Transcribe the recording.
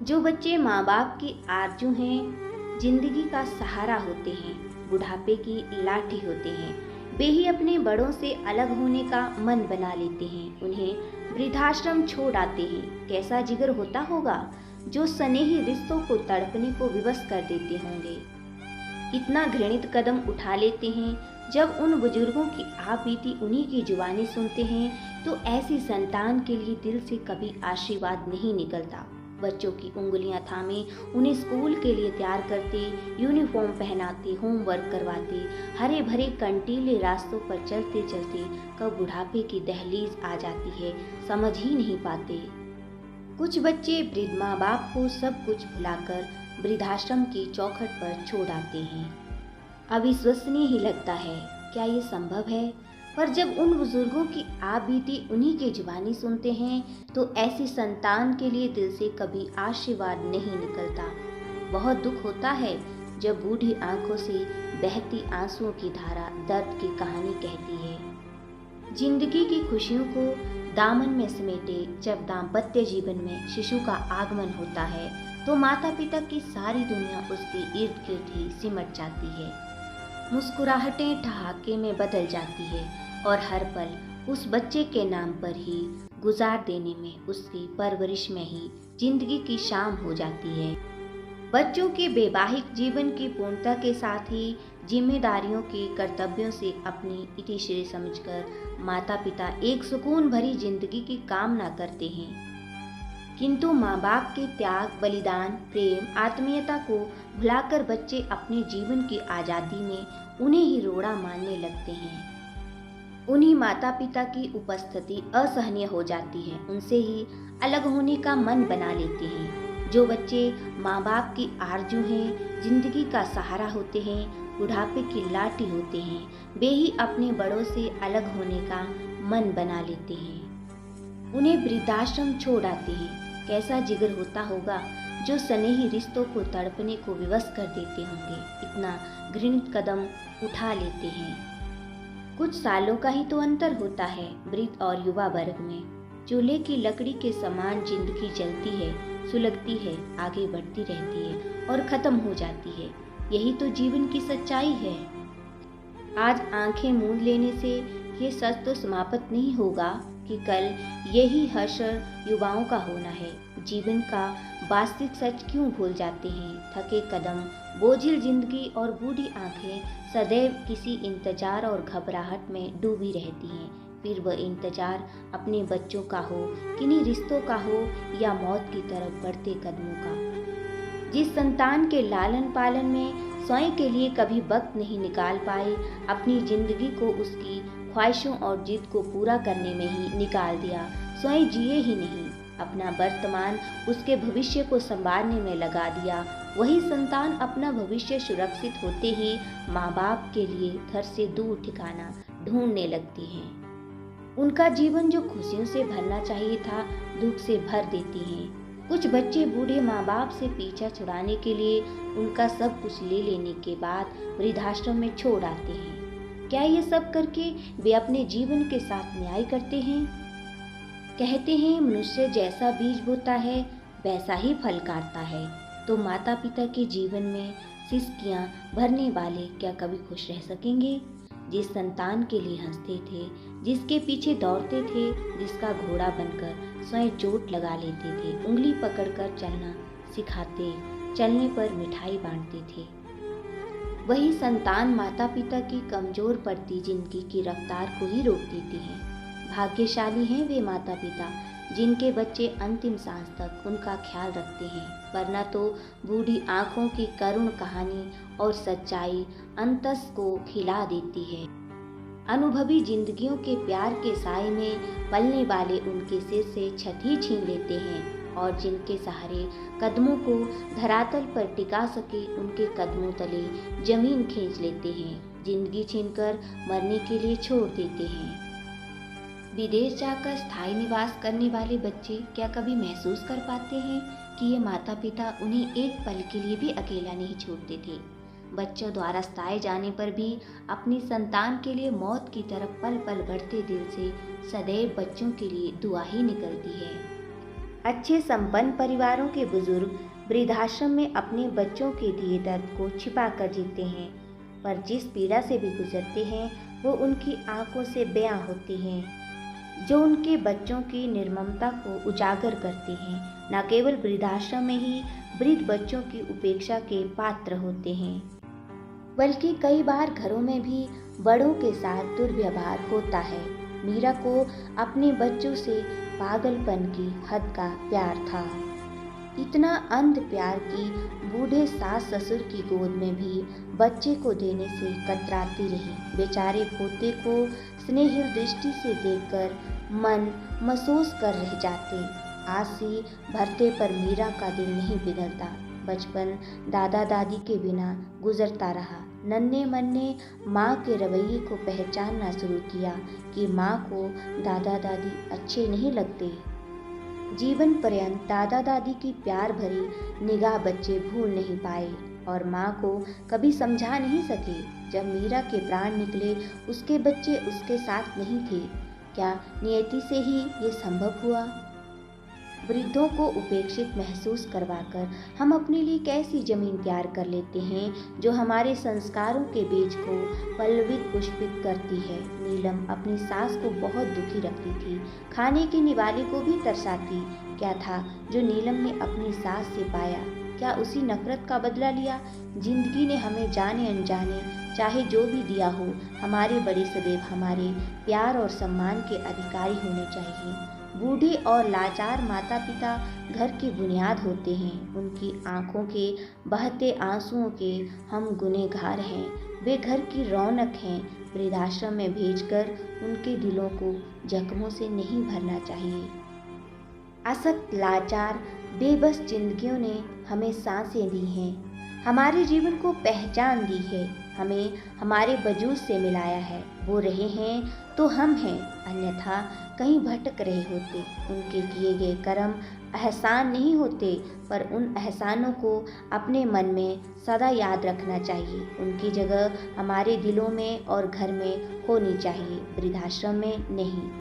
जो बच्चे माँ बाप की आरजू हैं, जिंदगी का सहारा होते हैं, बुढ़ापे की लाठी होते हैं, वे ही अपने बड़ों से अलग होने का मन बना लेते हैं, उन्हें वृद्धाश्रम छोड़ आते हैं। कैसा जिगर होता होगा जो स्नेही रिश्तों को तड़पने को विवश कर देते होंगे। इतना घृणित कदम उठा लेते हैं। जब उन बुजुर्गों की आप बीती उन्हीं की जुबानी सुनते हैं तो ऐसी संतान के लिए दिल से कभी आशीर्वाद नहीं निकलता। बच्चों की उंगलियां थामे उन्हें स्कूल के लिए तैयार करते, यूनिफॉर्म पहनाते, होमवर्क करवाते, हरे भरे कंटीले रास्तों पर चलते चलते कब बुढ़ापे की दहलीज आ जाती है समझ ही नहीं पाते। कुछ बच्चे वृद्ध माँ बाप को सब कुछ भुलाकर वृद्धाश्रम की चौखट पर छोड़ आते हैं। अविश्वसनीय ही लगता है, क्या ये संभव है? पर जब उन बुजुर्गों की आप बीती उन्हीं की जुबानी सुनते हैं तो ऐसी संतान के लिए दिल से कभी आशीर्वाद नहीं निकलता। बहुत दुख होता है जब बूढ़ी आंखों से बहती आंसुओं की धारा दर्द की कहानी कहती है। जिंदगी की खुशियों को दामन में समेटे जब दाम्पत्य जीवन में शिशु का आगमन होता है तो माता पिता की सारी दुनिया उसके इर्द गिर्द ही सिमट जाती है। मुस्कुराहटें ठहाके में बदल जाती है और हर पल उस बच्चे के नाम पर ही गुजार देने में, उसकी परवरिश में ही जिंदगी की शाम हो जाती है। बच्चों के वैवाहिक जीवन की पूर्णता के साथ ही जिम्मेदारियों के कर्तव्यों से अपनी इतिश्री समझकर माता पिता एक सुकून भरी जिंदगी की कामना करते हैं। किंतु माँ बाप के त्याग, बलिदान, प्रेम, आत्मीयता को भुलाकर बच्चे अपने जीवन की आज़ादी में उन्हें ही रोड़ा मानने लगते हैं। उन्हीं माता पिता की उपस्थिति असहनीय हो जाती है, उनसे ही अलग होने का मन बना लेते हैं। जो बच्चे माँ बाप की आरजू हैं, जिंदगी का सहारा होते हैं, बुढ़ापे की लाठी होते हैं, वे ही अपने बड़ों से अलग होने का मन बना लेते हैं। उन्हें वृद्धाश्रम छोड़ आते हैं। कैसा जिगर होता होगा जो स्नेही रिश्तों को तड़पने को विवश कर देते होंगे, इतना घृणित कदम उठा लेते हैं। कुछ सालों का ही तो अंतर होता है वृद्ध और युवा वर्ग में। चूल्हे की लकड़ी के समान जिंदगी चलती है, सुलगती है, आगे बढ़ती रहती है और खत्म हो जाती है। यही तो जीवन की सच्चाई है। आज आंखें मूंद लेने से ये सच तो समाप्त नहीं होगा कि कल यही हश्र युवाओं का होना है। जीवन का वास्तविक सच क्यों भूल जाते हैं? थके कदम, बोझिल जिंदगी और बूढ़ी आंखें सदैव किसी इंतजार और घबराहट में डूबी रहती हैं। फिर वह इंतजार अपने बच्चों का हो, किन्हीं रिश्तों का हो या मौत की तरफ बढ़ते कदमों का। जिस संतान के लालन पालन में स्वयं के लिए कभी वक्त नहीं निकाल पाए, अपनी जिंदगी को उसकी ख्वाहिशों और जिद को पूरा करने में ही निकाल दिया, स्वयं जिए ही नहीं, अपना वर्तमान उसके भविष्य को संवारने में लगा दिया, वही संतान अपना भविष्य सुरक्षित होते ही माँ बाप के लिए घर से दूर ठिकाना ढूंढने लगती है। उनका जीवन जो खुशियों से भरना चाहिए था, दुख से भर देती हैं। कुछ बच्चे बूढ़े माँ बाप से पीछा छुड़ाने के लिए उनका सब कुछ ले लेने के बाद वृद्धाश्रम में छोड़ आते हैं। क्या ये सब करके वे अपने जीवन के साथ न्याय करते हैं? कहते हैं मनुष्य जैसा बीज बोता है वैसा ही फल काटता है। तो माता पिता के जीवन में सिसकियां भरने वाले क्या कभी खुश रह सकेंगे? जिस संतान के लिए हंसते थे, जिसके पीछे दौड़ते थे, जिसका घोड़ा बनकर स्वयं चोट लगा लेते थे, उंगली पकड़कर चलना सिखाते, चलने पर मिठाई बांटते थे, वही संतान माता पिता की कमजोर पड़ती जिंदगी की रफ्तार को ही रोक देती है। भाग्यशाली हैं वे माता पिता जिनके बच्चे अंतिम सांस तक उनका ख्याल रखते हैं, वरना तो बूढ़ी आंखों की करुण कहानी और सच्चाई अंतस को खिला देती है। अनुभवी जिंदगियों के प्यार के साए में पलने वाले उनके सिर से छठी छीन लेते हैं और जिनके सहारे कदमों को धरातल पर टिका सके उनके कदमों तले जमीन खींच लेते हैं, जिंदगी छीनकर मरने के लिए छोड़ देते हैं। विदेश जाकर स्थायी निवास करने वाले बच्चे क्या कभी महसूस कर पाते हैं कि ये माता पिता उन्हें एक पल के लिए भी अकेला नहीं छोड़ते थे? बच्चों द्वारा सताए जाने पर भी अपनी संतान के लिए मौत की तरफ पल पल बढ़ते दिल से सदैव बच्चों के लिए दुआ ही निकलती है। अच्छे संपन्न परिवारों के बुजुर्ग वृद्धाश्रम में अपने बच्चों के दिए दर्द को छिपा कर जीते हैं, पर जिस पीड़ा से भी गुजरते हैं वो उनकी आंखों से बयां होती हैं, जो उनके बच्चों की निर्ममता को उजागर करते हैं। न केवल वृद्धाश्रम में ही वृद्ध बच्चों की उपेक्षा के पात्र होते हैं, बल्कि कई बार घरों में भी बड़ों के साथ दुर्व्यवहार होता है। मीरा को अपने बच्चों से पागलपन की हद का प्यार था, इतना अंध प्यार कि बूढ़े सास ससुर की गोद में भी बच्चे को देने से कतराती रही। बेचारे पोते को स्नेहिल दृष्टि से देखकर मन महसूस कर रह जाते। आंसी भरते पर मीरा का दिल नहीं पिघलता। बचपन दादा दादी के बिना गुजरता रहा। नन्हे मन ने माँ के रवैये को पहचानना शुरू किया कि माँ को दादा दादी अच्छे नहीं लगते। जीवन पर्यंत दादा दादी की प्यार भरी निगाह बच्चे भूल नहीं पाए और माँ को कभी समझा नहीं सके। जब मीरा के प्राण निकले उसके बच्चे उसके साथ नहीं थे। क्या नियति से ही ये संभव हुआ? वृद्धों को उपेक्षित महसूस करवाकर हम अपने लिए कैसी जमीन तैयार कर लेते हैं जो हमारे संस्कारों के बीज को पल्लवित पुष्पित करती है। नीलम अपनी सास को बहुत दुखी रखती थी, खाने के निवाले को भी तरसाती। क्या था जो नीलम ने अपनी सास से पाया? क्या उसी नफरत का बदला लिया? जिंदगी ने हमें जाने अनजाने चाहे जो भी दिया हो, हमारे बड़े सदैव हमारे प्यार और सम्मान के अधिकारी होने चाहिए। बूढ़े और लाचार माता पिता घर की बुनियाद होते हैं। उनकी आंखों के बहते आंसुओं के हम गुनहगार हैं। वे घर की रौनक हैं। वृद्धाश्रम में भेजकर उनके दिलों को जख्मों से नहीं भरना चाहिए। असक्त लाचार बेबस जिंदगियों ने हमें सांसें दी हैं, हमारे जीवन को पहचान दी है, हमें हमारे वजूद से मिलाया है। वो रहे हैं तो हम हैं, अन्यथा कहीं भटक रहे होते। उनके किए गए कर्म एहसान नहीं होते, पर उन एहसानों को अपने मन में सदा याद रखना चाहिए। उनकी जगह हमारे दिलों में और घर में होनी चाहिए, वृद्धाश्रम में नहीं।